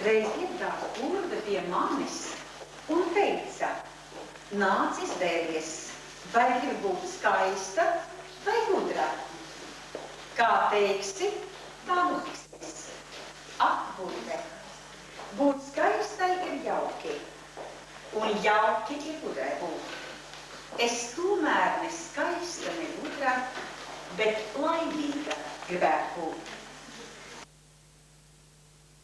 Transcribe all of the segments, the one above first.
Reiz iedās Urda pie manis un teica, nāc izvēlies, vai gribi būt skaista vai gudra. Kā teiksi, tā būs. Atbūve. Būt skaistai ir jauki, un jauki ir gudrai būt. Es tomēr ne skaista, ne gudra, bet laimīga gribētu būt.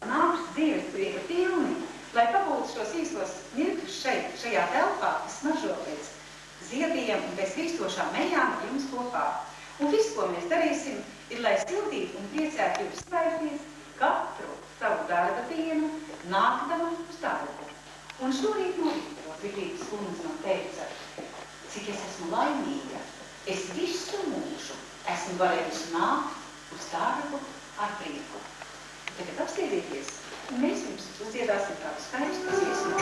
Nāks dzīves prieka pilni, lai pabūtu šos īstos mirkļus šajā telpā, kas smaržo pēc ziediem un pēc vikstošām mejām ar jums kopā. Un viss, ko mēs darīsim, ir, lai sildītu un priecētu jūs svaigties katru savu darba dienu, nākdama uz darbu. Un šorīt no rīta Viglības kundze man teica, cik es esmu laimīga, es visu mūžu esmu varējusi nākt uz darbu ar prieku. Tagad apsēdieties, un mēs jums uzdziedāsim kādu skaistu dziesmu.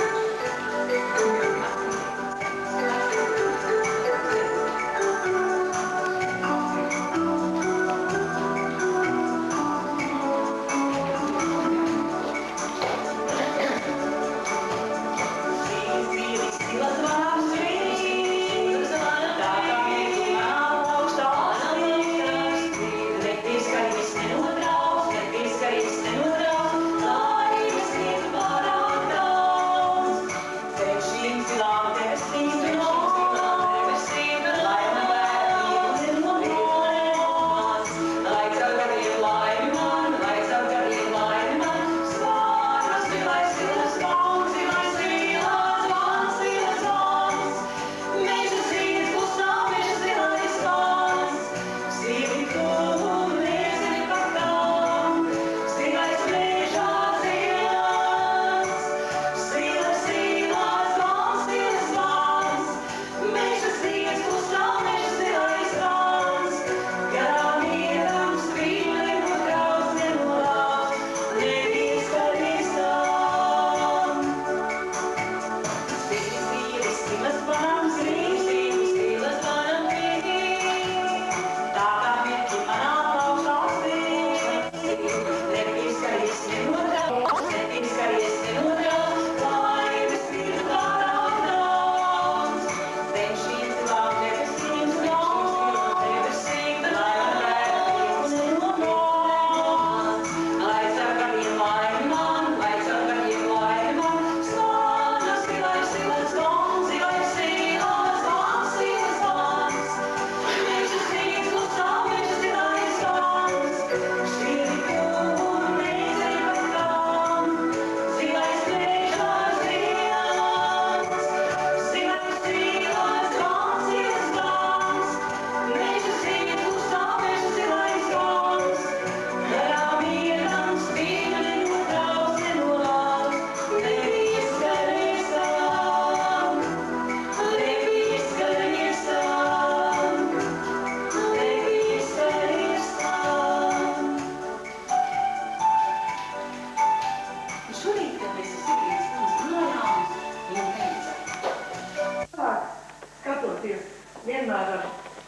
Vienmēr ar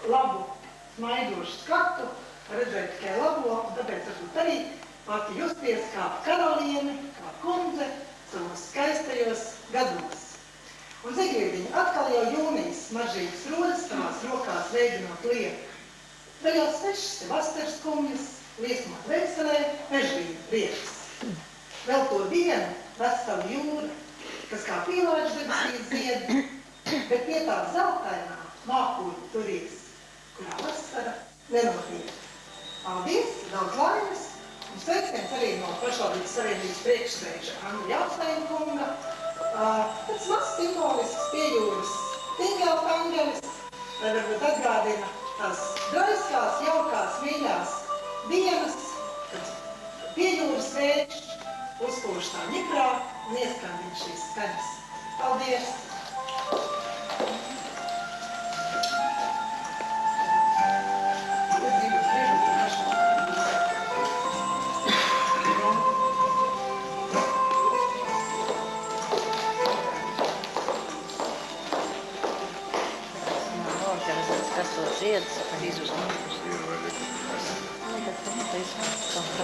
labu, smaidošu skatu, redzēt tikai labo, un tāpēc varbūt arī pati justies kā karaliene, kā kundze, savos skaistajos gados. Un Zigridiņa atkal jau jūnijas smaržīgas rodas tavās rokās veidinot lieku. Vēl jau svešas te vasaras kumjas, liesmot veselē, mežvīna prieks. Vēl to dienu vesela jūra, kas kā pīlāģis debesīs zied, bet pie tā zeltainā mākoņu turies, kurā vasara nenotiek. Paldies, daudz laimes, un sveiciens arī no Pašvaldības savienības priekšsēdža Andra Jāpsteina kunga. Tāds mazs simbolisks pie jūras tingēls angelis, lai varbūt atgādina tās draiskās, jaukās, mīļās dienas, kad pie jūras vējš uzpūš tā ņikrā un ieskandina šīs skaņas. Paldies!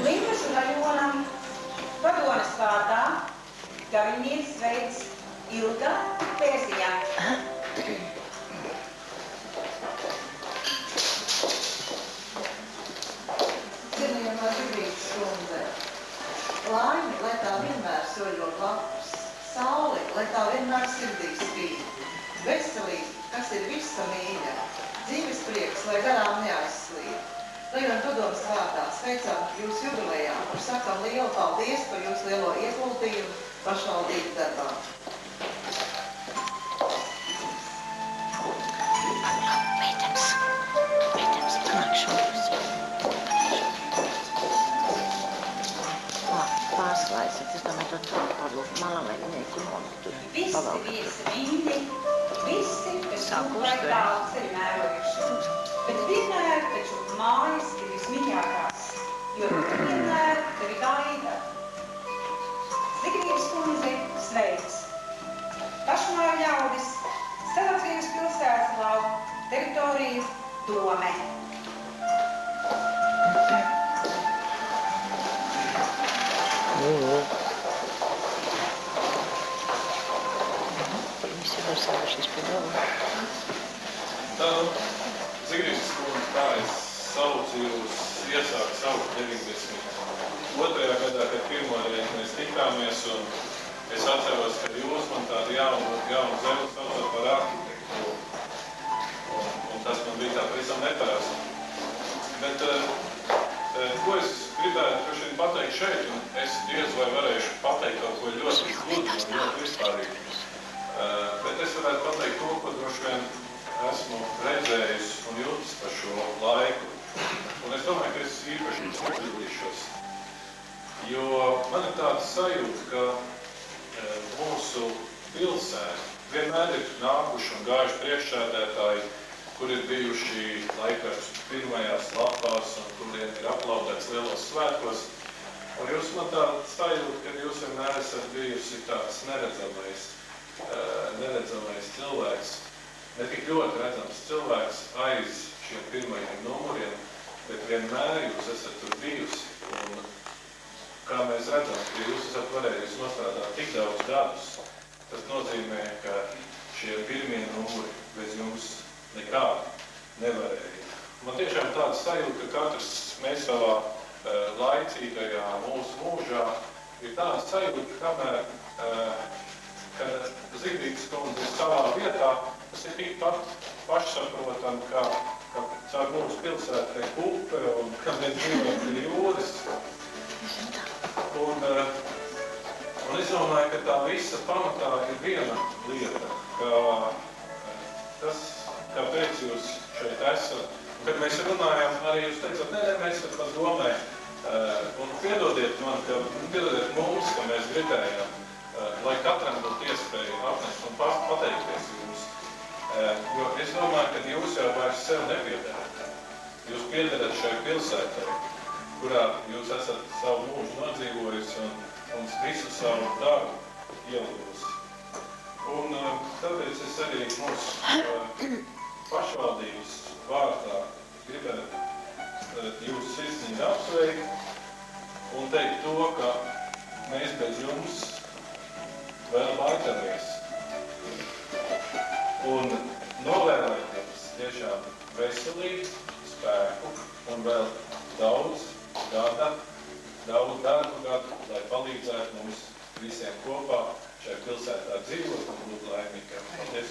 Līpas un Rajonam padones vārdā Ilga Pēsija. Cienījamā Zigrītas kundze, laimi, lai tā vienmēr soļo blakus, saule, lai tā vienmēr sirdī spīd, veselība, kas ir visa mīļa, dzīves prieks, lai garām neaizslīd. Lieliem padomas vārdā sveicām jūs jubilejā un sakam lielu paldies par jūsu lielo ieguldījumu pašvaldību darbā. Visi viesi mīļi, visi, kas vai tālu ceļu mērojuši. Bet vienmēr taču mājas ir vismīļākās, jo vienmēr tevi gaida. Zigrības kundze sveic. Pašmāju ļaudis, Selatvijas pilsētas lauku, teritoriju dome. Tā, Zigrības kundze, kā es saucu jūs iesāku savu 92. gadā, kad pirmo reizi mēs tikāmies, un es atceros, ka jūs man tādu jaunu zemi saucat par arhitektūru. Un tas man bija tā pavisam neparasti. Bet, ko es gribētu droši vien pateikt šeit, un es diez vai varēšu pateikt kaut ko ļoti gludu un ļoti vispārīgi. Bet es varētu pateikt to, ko droši vien esmu redzējis un jūtas par šo laiku. Un es domāju, ka es īpaši uzkļūdīšos. Jo man ir tāda sajūta, ka mūsu pilsēta vienmēr ir nākuši un gājuši priekšsēdētāji, kur ir bijuši laikās pirmajās lapās un kuriem ir aplaudēts lielos svētkos. Un jūs man tāda sajūta, ka jūs vienmēr esat bijusi tāds neredzamais cilvēks, ne tik ļoti redzams cilvēks aiz šiem pirmajiem numuriem, bet vienmēr jūs esat tur bijusi. Un kā mēs redzam, ka jūs esat varējusi nostrādāt tik daudz gadus, tas nozīmē, ka šie pirmie numuri bez jums nekādi nevarēja. Man tiešām tāda sajūta, ka katrs mēs savā laicīgajā mūsu mūžā ir tāda sajūta, kamēr kad Zigrības kundze ir savā vietā, tas ir tikpat pašsaprotam, ka caur mūsu pilsētai upe un ka mēs dzīvojam pie jūras. Un es domāju, ka tā visa pamatā ir viena lieta, ka tas, kāpēc jūs šeit esat. Un, kad mēs runājām, arī jūs teicat, nē, mēs esat par domē. Un piedodiet mums, ka mēs gribējām, lai katram būtu iespēja apnest un pateikties jums. Jo es domāju, ka jūs jau vairs sev nepiederat. Jūs piederat šai pilsētai, kurā jūs esat savu mūžu nodzīvojusi un visu savu darbu ielūgusi. Un tāpēc es arī mūsu pašvaldības vārdā gribētu jūs sirsnīgi apsveikt un teikt to, ka mēs bez jums vēl baitamies. Un novēlēt jums tiešām veselību, spēku un vēl daudz darbu gadu, lai palīdzētu mums visiem kopā šai pilsētā dzīvot un būt laimīgiem. Paldies!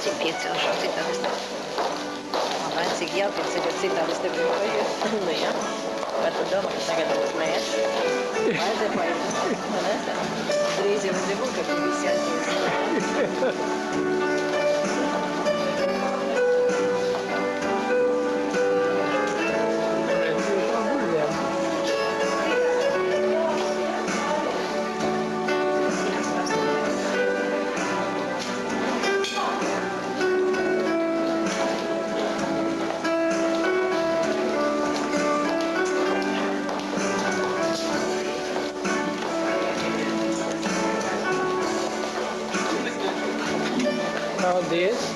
Cik piecelšos, citādi es man vajag cik jāpieceļ, bet citādi es tevi vajag. Nu jā, vai tu domā, ka tagad būs mēs? Vajadzēja paiet, ne? Drīz jau vajadzēja būt, ka tu visi atties. Paldies!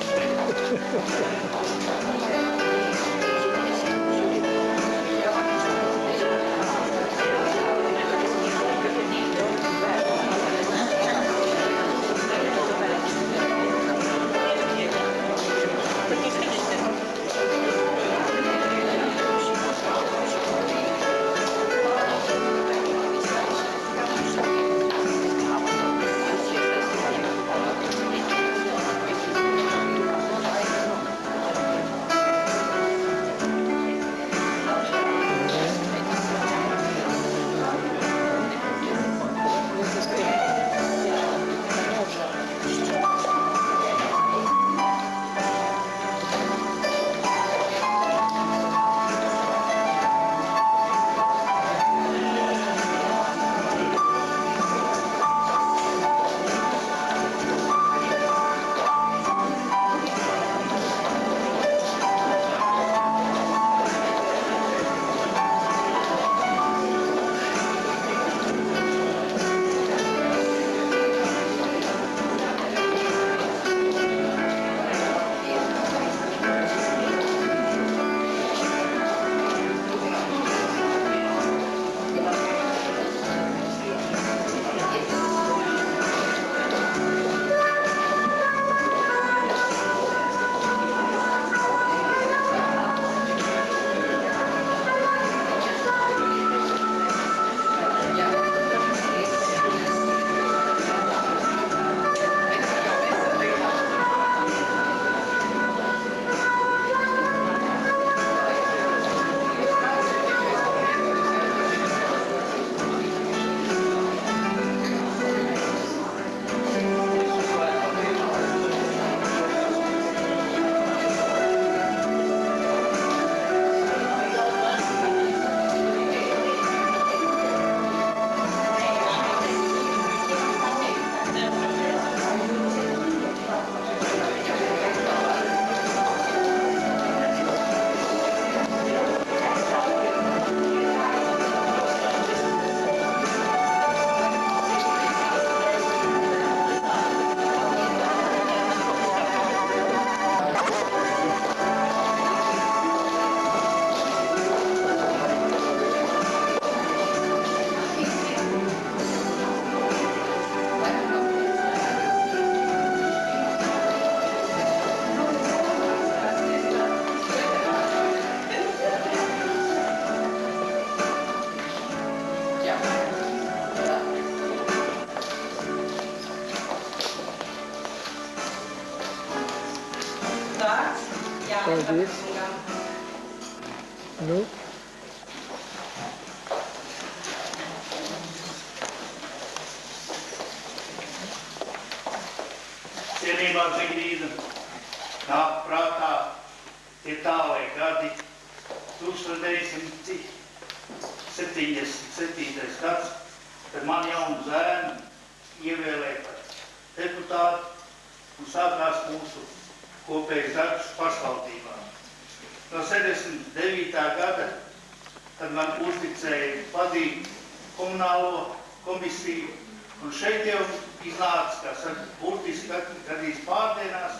Paldies. Nu? Cienījumā Zigrīda, nāk prātā tie tālai gadi, 1977. gads, kad man jaunu zēnu ievēlēja par deputātu un sākās mūsu kopējs darbs pašvaldībā. No 79. gada, kad man uzticēja vadīt komunālo komisiju, un šeit jau iznāca, kā saka, burtiski gadīs pārdienās,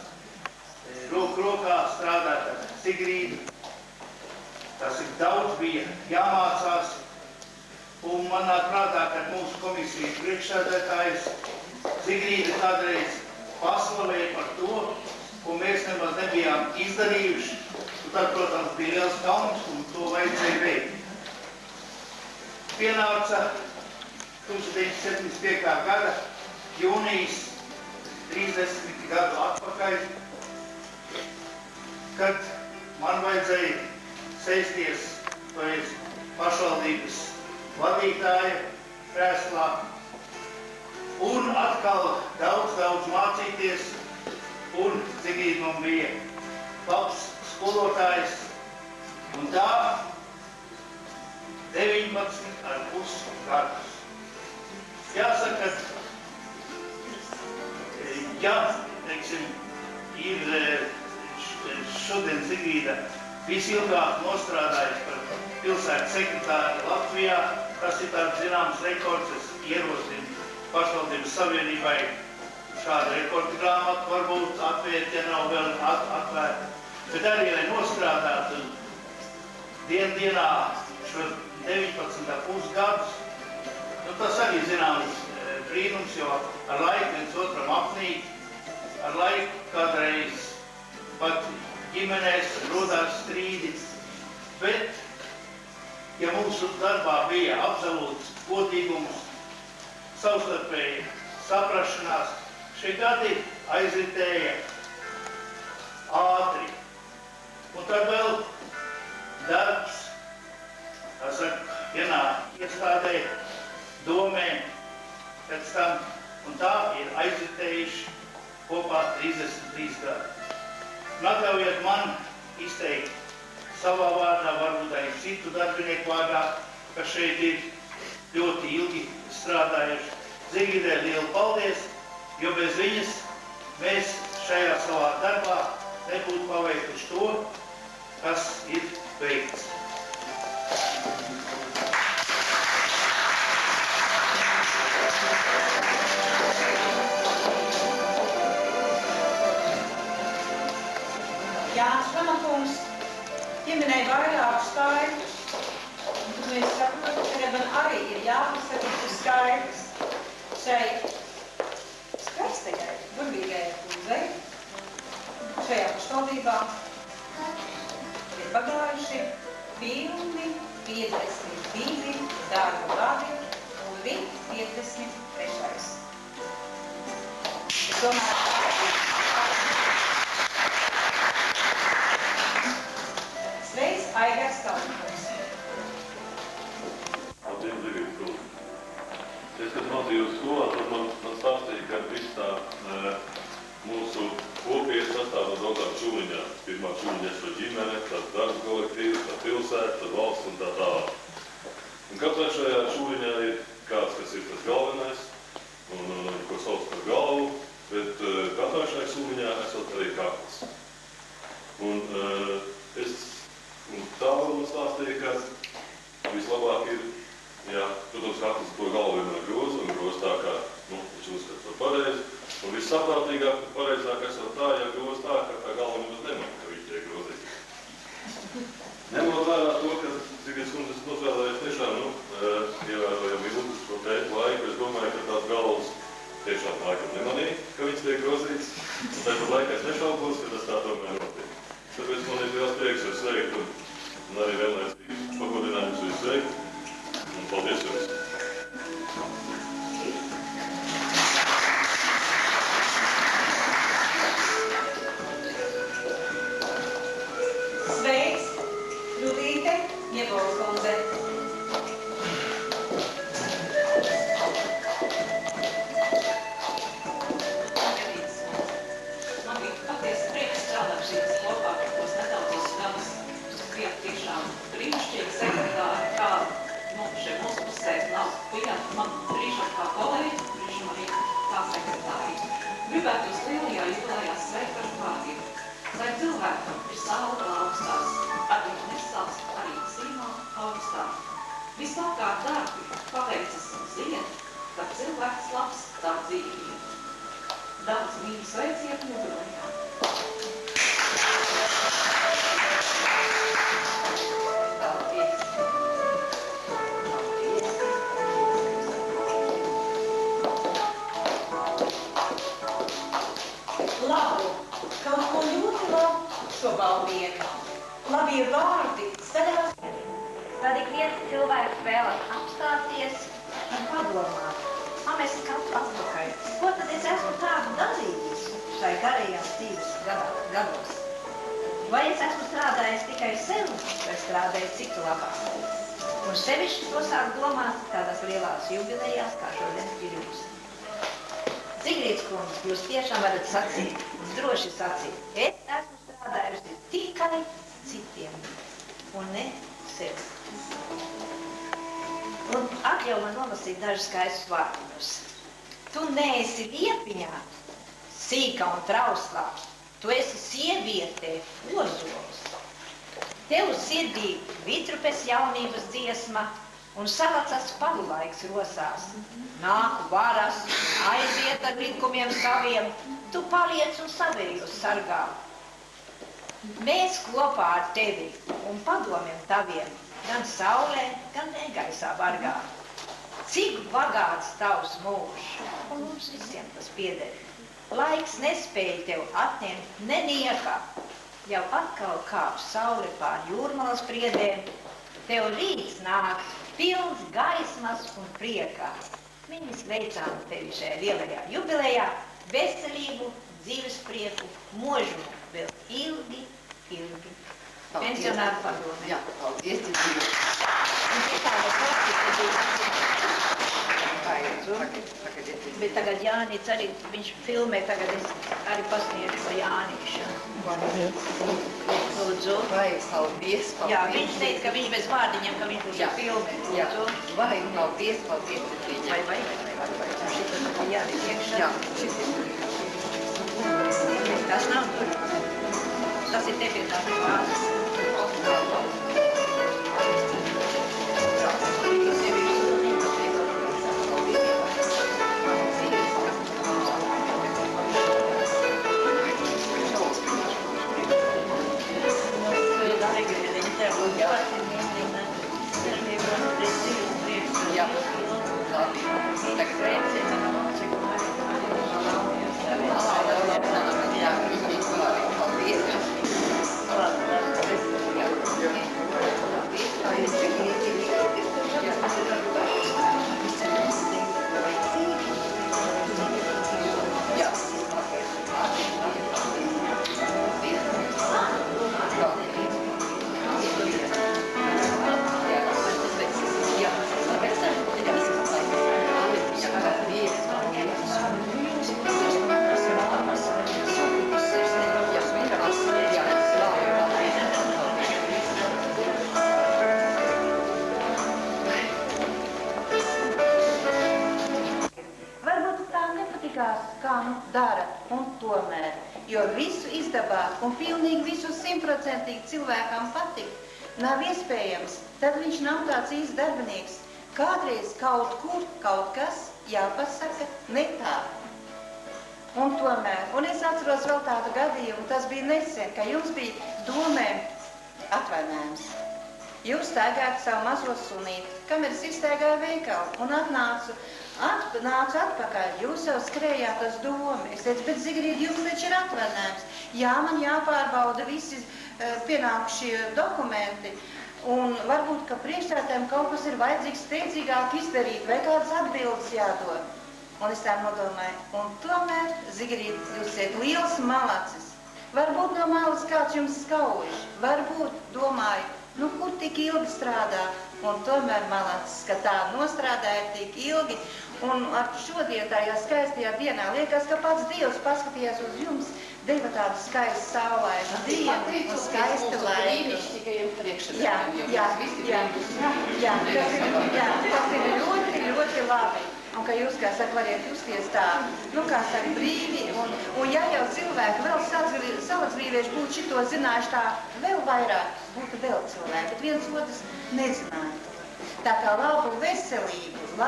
roku rokā strādāt ar Zigrīdu. Tas ir daudz bija jāmācās, un man nāk prātā, kad mūsu komisijas priekšsēdētājs Zigrīda kādreiz paslavēja par to, ko mēs nemaz nebijām izdarījuši, un tad, protams, bija liels kauns, un to vajadzēja veikt. Pienāca 1975. gada jūnijas 30 gadu atpakaļ, kad man vajadzēja sēsties pašvaldības vadītāja krēslā un atkal daudz mācīties, un Zigrīda man bija labs skolotājs, un tā 19,5 gadus. Jāsaka, ja, teiksim, ir šodien Zigrīda visilgāk nostrādājusi par pilsētas sekretāri Latvijā, tas ir tāds zināms rekords, es ierosinu pašvaldības savienībai šāda rekorda grāmata varbūt atvērt, ja nav vēl atvērta. Bet arī, lai nostrādātu dienā šo 19,5 gadus, tas arī zināms brīnums, jo ar laiku viens otram apnīt, ar laiku kādreiz pat ģimenēs rodās strīdi. Bet, ja mūsu darbā bija absolūts godīgums, savstarpēji saprašanās, šie gadi aizritēja ātri. Un tad vēl darbs, tā saka, vienā iestādē, domē, pēc tam, un tā ir aizritējuši kopā 33 gadi. Un atļaujiet man izteikt savā vārdā, varbūt arī citu darbinieku vārdā, kas šeit ir ļoti ilgi strādājuši. Zigridē lielu paldies, jo bez viņas mēs šajā savā darbā nebūtu paveikuši to, kas ir veikts. Jānis Ramakungs ģimenei vairāk skaidrs, un tad mēs saprotam, ka man arī ir jāpasaka skaidrs šai skaistajai, burvīgajai kundzei, šajā pašvaldībā ir pagājuši pilni 52 darba gadi un rīt 53. Es domāju, Sveic, Aigars Kalniņš. Labdien, Zigrid kundze. Es, kad mācījos skolā, tad man stāstīja, ka viss tā mūsu kopijas sastāv no daudzām šūliņām. Pirmā šūliņa ir ģimene, tad darba kolektīvs, tad pilsēta, tad valsts un tā tālāk. Un katrai šajā šūliņā ir kāds, kas ir tas galvenais, un ko sauc par galvu, bet katrai šajā šūliņā esot arī kakls. Un tā man stāstīja, ka vislabāk ir, jā, protams, katrs to galvu vienmēr groza un groza tā, kā, viņš uzskata par pareizi. Un vissaprātīgāk un pareizāk esot tā, ja groza tā, ka tā galva nemaz neman, ka viņš tiek grozīts. Ņemot vērā to, ka Zigrids kundzes nospēlējas tiešām, ievērojami ilgu šo tētu laiku, es domāju, ka tās galvas tiešām laikam nemanīja, ka viņš tiek grozīts. Un tāpat laikā es nešaubos, ka tas tā tomēr notiek. Tāpēc man ir liels prieks jūs sveikt un arī vienlaicīgi pagodinājums jūs sveikt. Un paldies jums! Sveic, Rudīte, Ņebols kundze. Man bija patiesi prieks strādāt šīs kopā, tos nedaudzos gadus. Bija tiešām brīnišķīgi sekretāri, kā šeit mūsu pusē nav bijāt man brīžam kā kolēģi, brīžam arī kā sekretāri. Gribētu jūs lielajā jubilejā sveikt ar vārdiem. Lai cilvēkam ir saule augstās, arī nesāls, arī zīmā augstās. Vislabāk darbi paveicas un ziet, ka cilvēks labs tā dzīvība. Daudz mīļu sveiciet jubilejā. Paldies. Labu, kaut ko ļoti labu šo baldienu. Labi ir vārdi, skaļās. Tad ik viens cilvēks vēlas apstāties un padomāt. Mēs esam atpakaļ. Ko tad es esmu tādu darījis šai garajās dzīves gados? Vai es esmu strādājis tikai sev, vai strādājis citu labā? Un sevišķi to sāk domāt tādās lielās jubilejās, kā šodien ir jūs. Zigrids kundze, jūs tiešām varat sacīt, droši sacīt, es esmu strādājusi tikai citiem un ne sev. Un atļauj man nolasīt dažus skaistus vārdus. Tu neesi liepiņā, sīka un trauslā. Tu esi sieviete, ozols. Tev sirdī vitrupes jaunības dziesma, un savacas palaiks rosās. Nāk varas, aiziet ar likumiem saviem, tu paliec un savējos sargā. Mēs kopā ar tevi un padomiem taviem, gan saulē, gan negaisā vargā. Cik bagāts tavs mūžs, un mums visiem tas pieder. Laiks nespēja tev atņemt neniekā. Jau atkal kāp saule pār jūrmalas priedēm, tev rīts nāk pilns gaismas un priekā. Viņi sveicām tevi šajā lielajā jubilejā, veselību, dzīves prieku, mūžu vēl ilgi, ilgi. Pensionāru padome. Jā, paldies, Cecīlija. Un pie tāda praktika bet tagad Jānis arī, viņš filmē, tagad es arī pasniedzu par Jānīšu. Lūdzu. Vai, paldies, paldies. Jā, viņš teica, ka viņš bez vārdiņiem, ka viņš būs filmē. Lūdzu. Vai, paldies, Cecīlija. Vai. Šito tā Jānis iekšā. Jā, šis ir. Tas nav tur. Tas ir te pie tās vāzes. Dara un tomēr, jo visu izdabāt un pilnīgi visu 100% cilvēkam patikt nav iespējams, tad viņš nav tāds īsts darbinieks. Kādreiz kaut kur kaut kas jāpasaka ne tā. Un tomēr, un es atceros vēl tādu gadījumu, tas bija nesen, ka jums bija domē atvainājums. Jūs staigājat savu mazo sunīti, kamēr es izstaigāju veikalu un nācu atpakaļ, jūs jau skrējāt uz domu. Es teicu, bet Zigrīd, jums taču ir atvainājums. Jā, man jāpārbauda visi pienākušie dokumenti. Un varbūt, ka priekšsēdētājiem kaut kas ir vajadzīgs steidzīgāk izdarīt vai kādas atbildes jādod. Un es tā nodomāju, un tomēr, Zigrīd, jūs esat liels malacis. Varbūt no malas kāds jums skauž, varbūt domāju, nu kur tik ilgi strādā, un tomēr malacis, ka tā nostrādāja tik ilgi. Un ar šodien tajā skaistajā dienā liekas, ka pats Dievs paskatījās uz jums, deva tādu skaistu saulainu dienu un skaistu laiku. Tas ir ļoti, ļoti labi. Un ka jūs, kā saka, variet justies tā, nu kā saka, brīvi. Un ja jau cilvēki vēl salacgrīvieši būtu šito zinājuši tā vēl vairāk, būtu vēl cilvēki, bet viens otrs nezinātu. Tā kā labu veselību un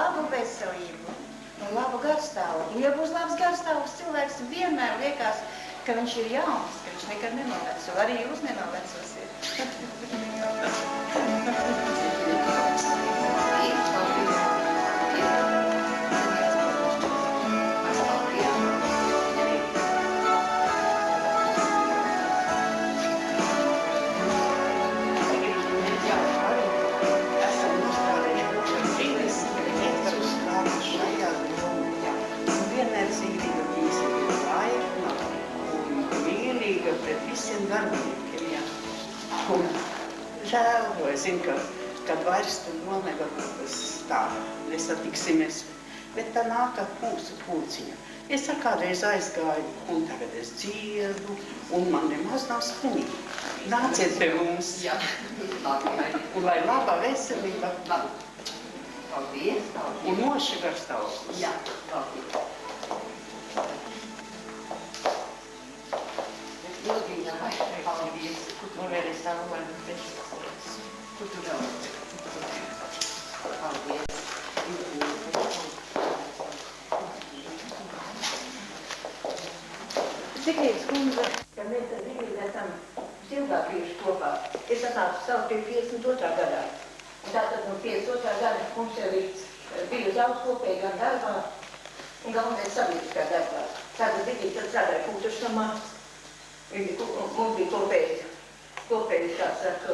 labu garstāvokli. Ja būs labs garstāvoklis, cilvēks vienmēr liekas, ka viņš ir jauns, ka viņš nekad nenoveco. Arī jūs nenovecosiet. Žēl, jo es zinu, ka kad vairs tu domē, varbūt tā nesatiksimies, bet tā nāk ar mūsu pūciņa. Es kādreiz aizgāju, un tagad es dziedu, un man nemaz nav skumīgi. Nāciet pie mums. Jā, un lai labā veselība. Paldies. Un moši garstāvoklis. Jā, paldies. Paldies. Un vēl es savu mani pēc. Kur tu vēl? Sigrīdas kundze, ka mēs ar Sigrīdu esam ilgāk bijuši kopā. Es atnācu Salaspils 52. gadā. Un tātad no 52. gada mums jau ir bijusi daudz kopīgi gan darbā, un galvenais sabiedriskā darbā. Tātad Sigrīda strādāja kultūrsamā, mums bija kopēji, kā saka,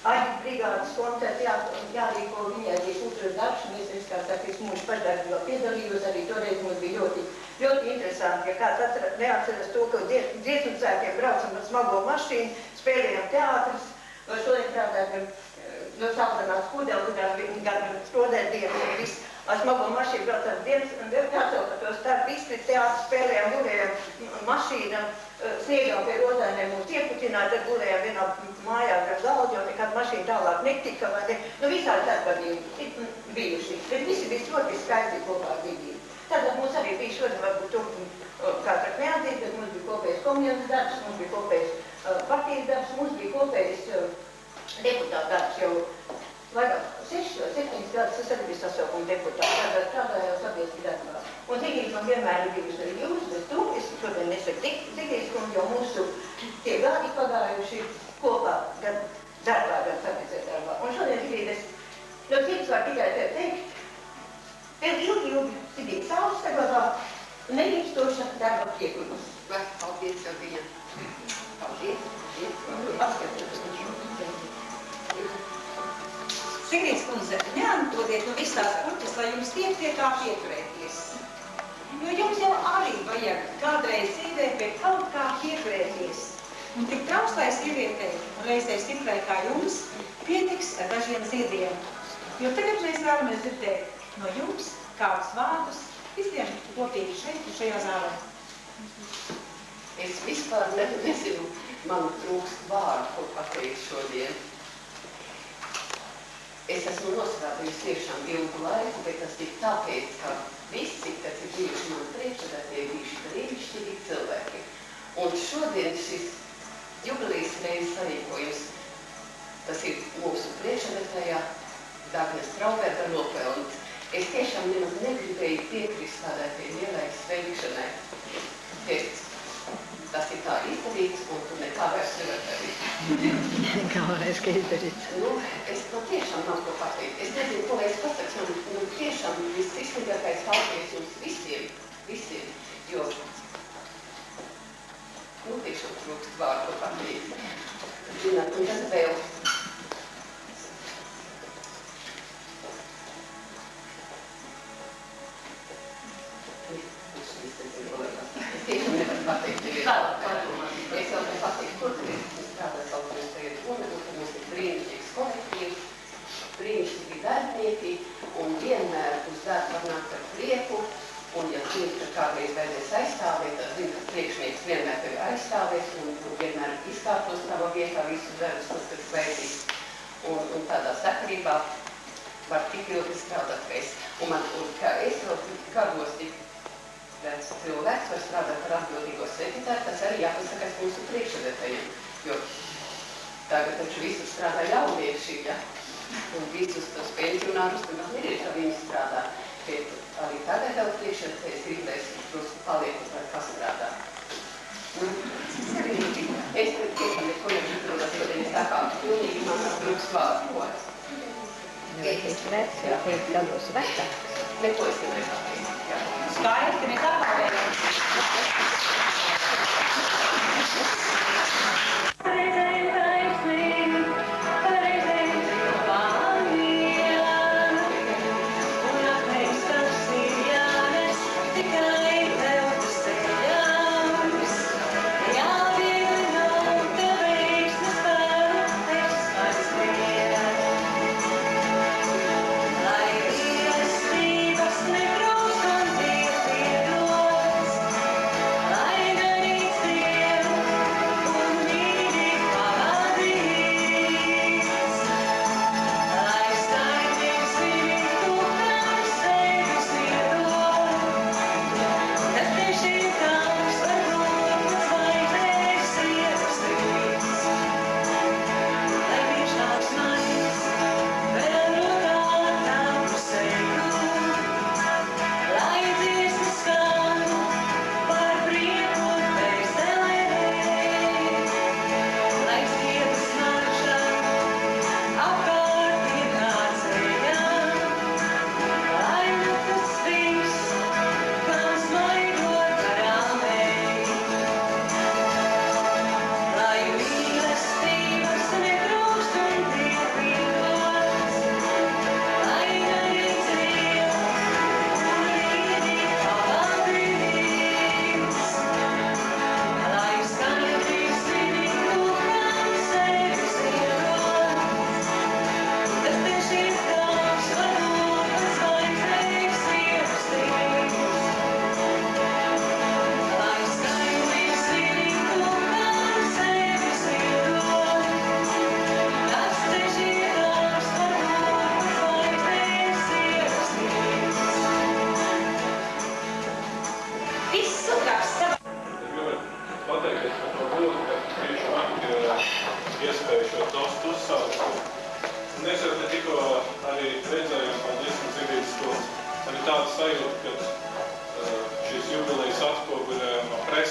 aģi brigādes koncerti jārīko, viņai bija kultūras darbs, un es, kā saka, es mūžu pašdarbībā piedalījos, arī toreiz mums bija ļoti interesanti, ja kāds neatceras to, ka dziesmu svētkiem braucam ar smago mašīnu, spēlējam teātris, šodien strādājam no Saldanās Kudeli, gan Strodērdienas un viss. Ar smago mašīnu braucam jācauka to starp izkrits teātris, spēlējam, gulējam mašīna, sniegām pie rotainēm mūs ieputināt, tad gulējām vienā mājā ar galdu, jo nekāda mašīna tālāk netika, vai ne? Nu, visādi darbgadījumi bijuši, bet visi bija ļoti skaisti kopā bija. Tātad mums arī bija šodien varbūt turpin, kā saka, neatzīt, bet mums bija kopējs komjums darbs, mums bija kopējs partijas darbs, mums bija kopējs deputāta darbs jau vairāk 6 vai 7 gadus, es arī biju sasaukuma deputāta, strādāju sabiedriskā darbā. Un Sigrīdas man vienmēr ir bijusi arī jūs, bet tu, es šodien nesaku Sigrīdas kundze, jo mūsu tie gadi pagājuši kopā gan darbā, gan sabiedriskā darbā. Un šodien Sigrīdas, no sirds var tikai tev teikt, pēc ilgi Sigrīdas saules saglabā neilgstoša darba piekļuvas. Paldies, Jodīna. Paldies. Sigrīdas kundze, neatdodiet no visās puķas, lai jums tiek pie kā pieturēties. Jo jums jau arī vajag kādreiz dzīvē pie kaut kā pieturēties. Un tik trauslai sievietei un reizē stiprai kā jums pietiks ar dažiem ziediem. Jo tagad mēs vēlamies dzirdēt no jums kādus vārdus visiem kopīgi šajā zālē. Es vispār nezinu, man trūkst vārdu, ko pateikt šodien. Es esmu nosprādījusi tiešām ilgu laiku, bet tas ir tāpēc, ka visi, kas ir bijuši mani priekšsēdētāji, bijuši brīnišķīgi cilvēki. Un šodien šis jubilejas reizes sarīkojums, tas ir mūsu priekšsēdētājā Dagnes Trauberga nopelns. Es tiešām nemaz negribēju piekrist tādai pie lielai sveikšanai. Bet tas ir tā izdarīts, un tu nekā vairs nevar darīt. Kā vairs, ka izdarīts? Nu, es to tiešām nav ko pateikt. Es nezinu, ko lai es pasakšu, man tiešām vissirsnīgākais paldies jums visiem, jo, nu, tiešām trūkst vārdu, ko pateikt. Zināt, un tas vēl. Tiešām nevar pateikt, ja ir pārdomās. Es jau ne pateikt, kur tur ir strādāt Salaspils tagad Omegu, ka mums ir brīnišķīgs kolektīvs, brīnišķīgi darbinieki, un vienmēr uz darbu var nākt ar prieku, un ja zini, ka kādreiz vajadzēs aizstāvēt, tad zini, ka priekšnieks vienmēr tevi aizstāvēs, un vienmēr izkārtos tava vietā visus darbus, kas vajadzīgs. Un tādā sakarībā var tik ilgi strādāt, ka es, un kā es vēl gados tik cilvēks var strādāt par atbildīgo sekretāru, tas arī jāpasakās mūsu priekšsēdētājiem, jo tagad taču visur strādā jaunieši, ja? Un visus tos pensionārus, nemaz nevies, ka viņi strādā, bet arī tagad vēl priekšsēdētājs gribēs drusku palieku par kas strādā. Es tiešām neko negribētu, šodien es tā kā pilnīgi man trūks vārdu. Jo es vecs, jo es gados vecāks. Neko es nevaru pateikt. Skaisti, mēs apmērējam.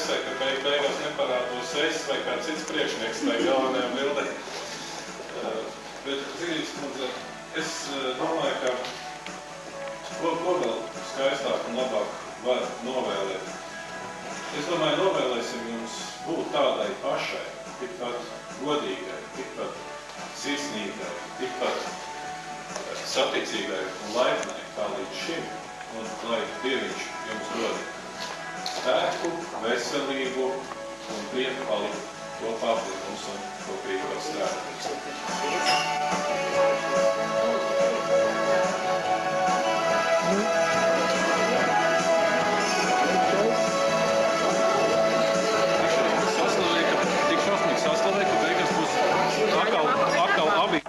presē, ka beigās neparādos es vai kāds cits priekšnieks vai galvenajā bildē. Bet, Zigrīdas kundze, es domāju, ka ko vēl skaistāk un labāk var novēlēt. Es domāju, novēlēsim jums būt tādai pašai, tikpat godīgai, tikpat sirsnīgai, tikpat saticīgai un laipnai kā līdz šim, un lai Dieviņš jums dod spēku, veselību un prieku palikt kopā pie mums un kopīgi vēl strādāt. Tik šausmīgi saslavēja, ka beigās būs atkal abi.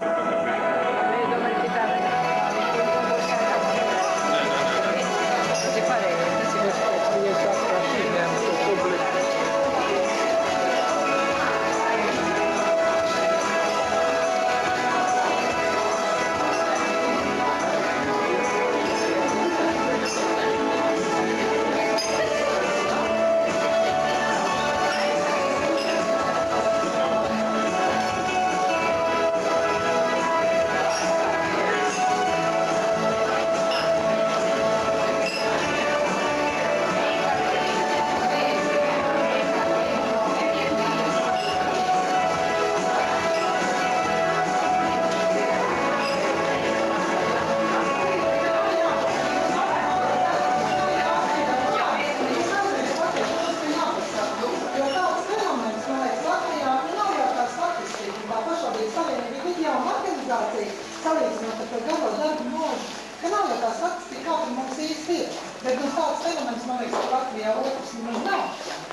Salīdzinot ar to garo darbu mūžu, ka nav jau tā statistika, kā tur mums īsti ir. Bet tāds fenomens, man liekas, ka Latvijā otrs mums nav.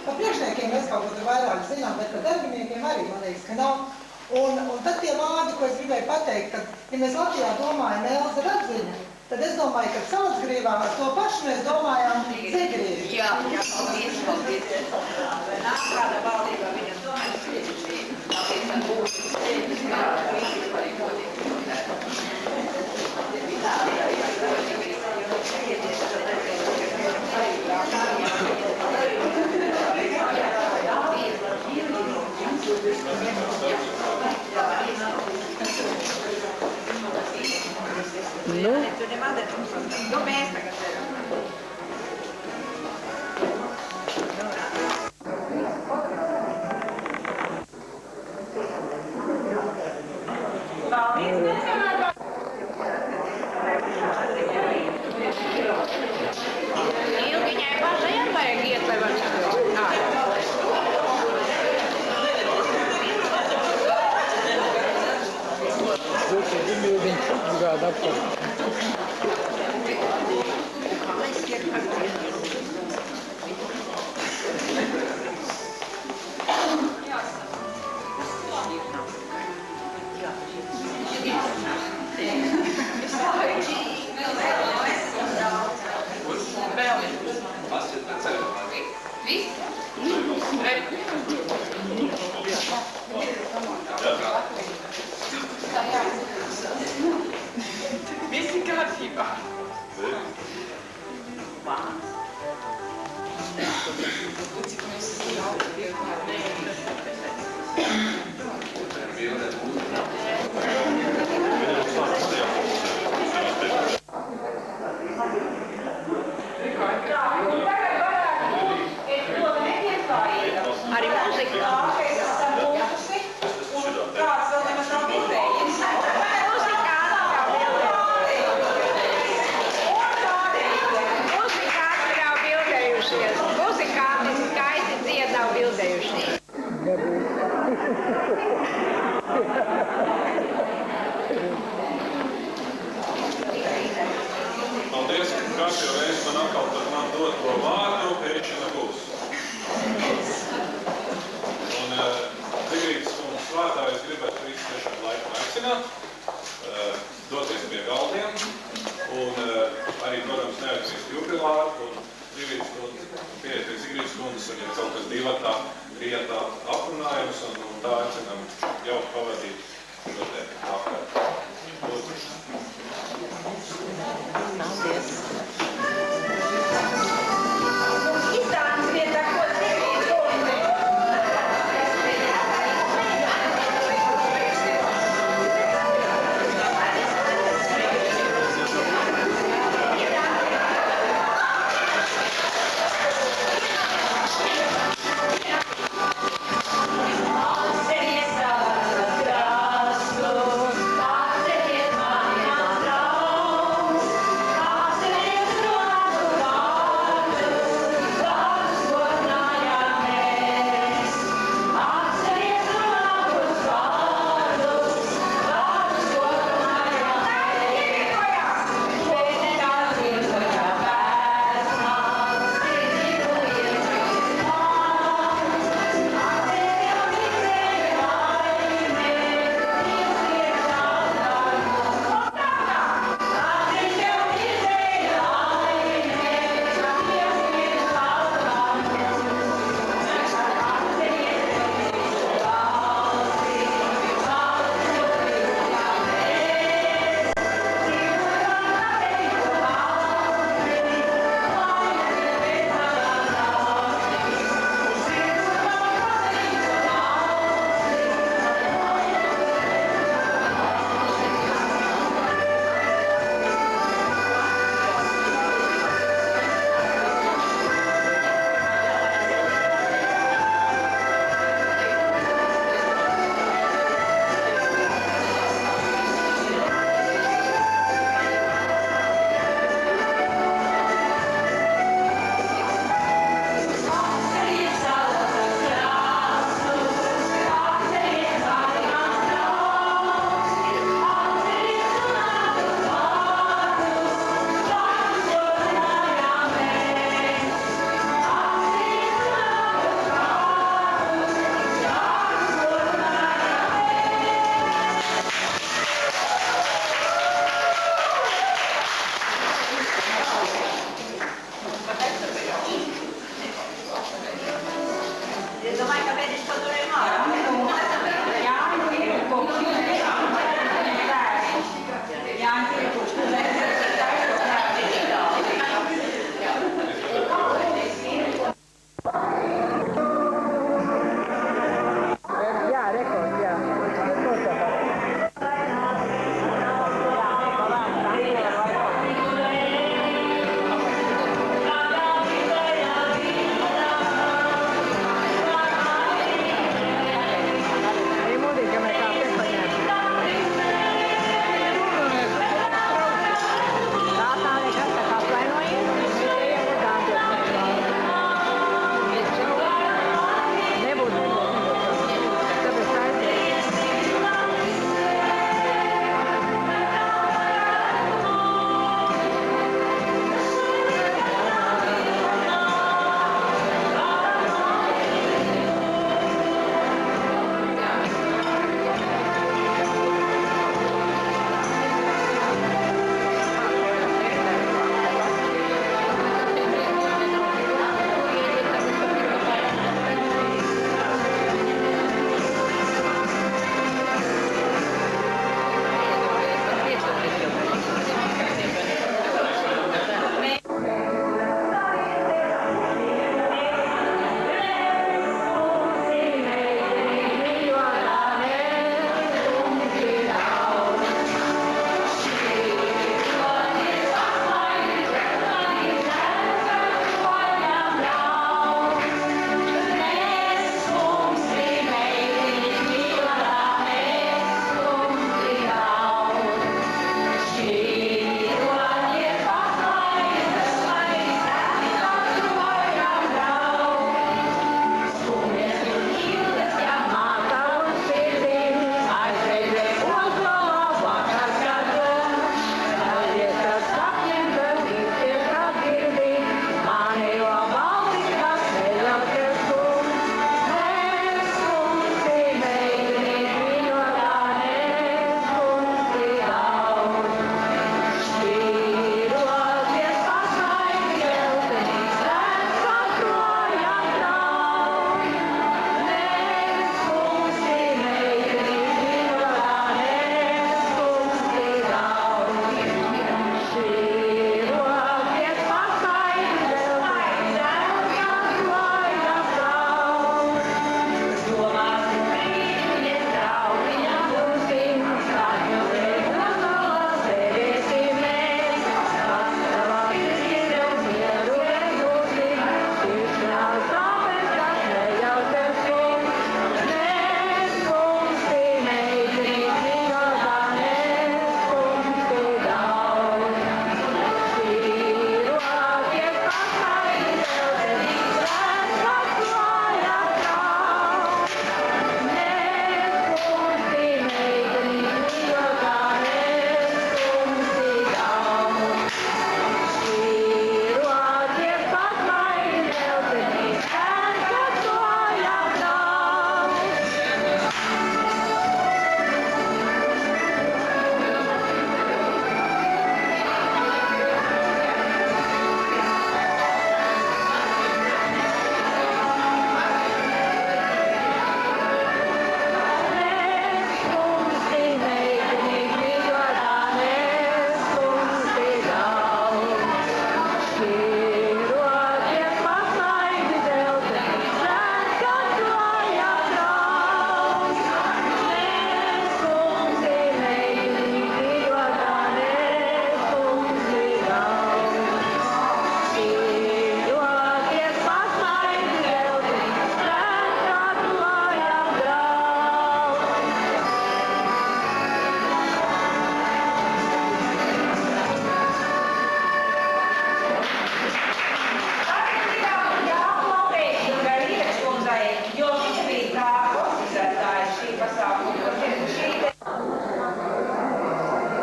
Par priekšniekiem mēs kaut ko tur vairāk zinām, bet par darbiniekiem arī, man liekas, ka nav. Un tad tie vārdi, ko es gribēju pateikt, ka, ja mēs Latvijā domājam Elza Radziņa, tad es domāju, ka Salacgrīvā ar to pašu mēs domājām Zigrīdu. Jā, paldies. Nāk kāda valdība, viņas domājas priekšnieki. Tāpēc, ka būtu priekšnieki, kā visi var godīgi. Nu mēs tagad varam. Ilgiņai pašai arī vajag iet, lai var Gada apkārt. Visi kārtībā. Arī mūzika. Muzikanti skaisti dzied nav bildējušies. Paldies, ka kārtējo reizi man atkal par man dot to vārdu, ēšana būs. Un Zigrīdas kundas vārdā es gribētu visu tiešām laiku aicināt, doties pie galdiem un arī, protams, neaizmirst jubilāru un Zigrīdas kundas, pieiet pie Zigrīdas kundas un ir kaut kas divatā, rietā aprunājums un tā aicinām jauku pavadīt šo te apkārt. Lūdzu.